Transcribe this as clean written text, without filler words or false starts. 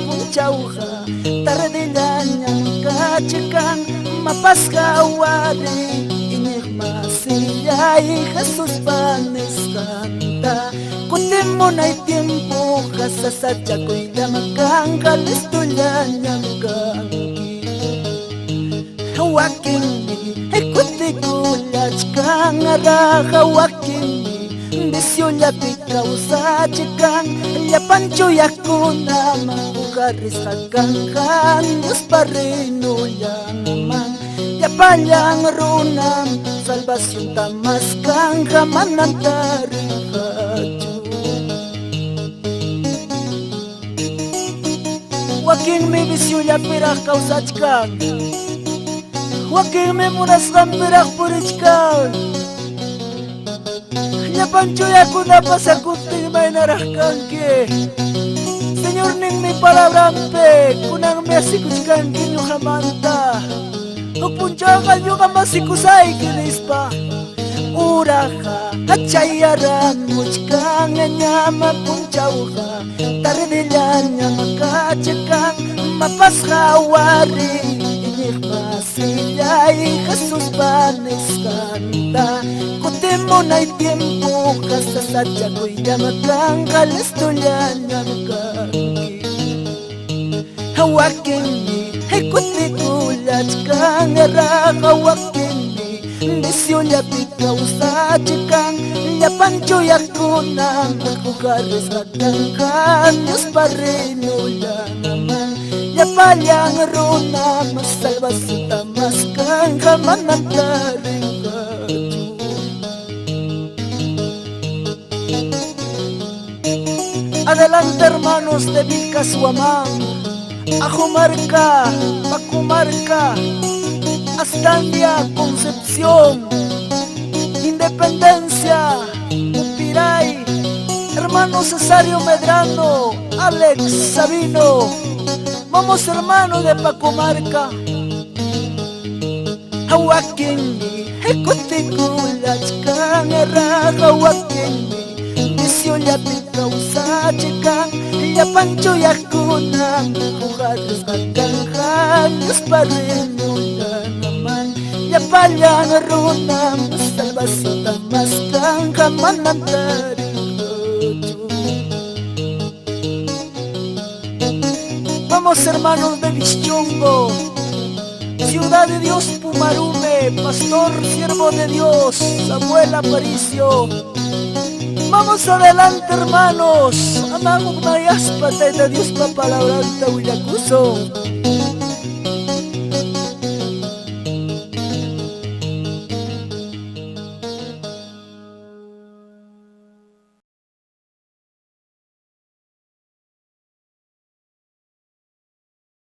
punchauja tardillaña kachikan mapasqa wari iñiqmasilla y Jesús panesqanta kutimunay tiempo hasasachakuyllamakanqa listullañam kanki wakinmi kutikullachkan araqa wakinmi visiollapi kawsachikan llapanchu yakunaman ujarrisqa kanqan Diospa rinullanman llapallan runam salvacionta maskanqa manan tarinqachu wakinmi visiollapiraq kawsachkan wakinmi munasqanpiraq purichkan llapanchu yakunapas sakutin maynaraq kanki Señor ninmi palabrampi kunanmi asikuchkanki ñuqamanta huk punchawqa ñuqama asikusayki nispa uraqa hachayaranmuchkan ñama punchawqa tardillañama kachikan mapasqa wari iñiqmasilla y Jesús panesqanta kutimunay tiempo hasasachakuyllamakanqa listullañam kanki wakinmi kutikullachkan araqa wakinmi visiollapi kawsachikan llapanchu yakunaman ujarrisqa kanqan Diospa rinullanman llapallan runaman salvacionta maskanqa manan tarinqachu Adelante hermanos de Vilcashuamán, Ajumarca, Pacumarca, Astandia, Concepción, Independencia, Upiray, hermano Cesario Medrano, Alex Sabino, vamos hermano de Pacumarca. Hawakinmi, kutikullachkan araqa wakinmi visiollapi kawsachikan llapanchu yakunaman ujarrisqa kanqan Diospa rinullanman llapallan runaman salvacionta maskanqa manan tarinqachu Vamos hermanos de Vizchongo, Ciudad de Dios Pumarume, Pastor Siervo de Dios Samuel Aparicio. Vamos adelante hermanos, amamos mayaspa de Dios pa palabra Huillacuso.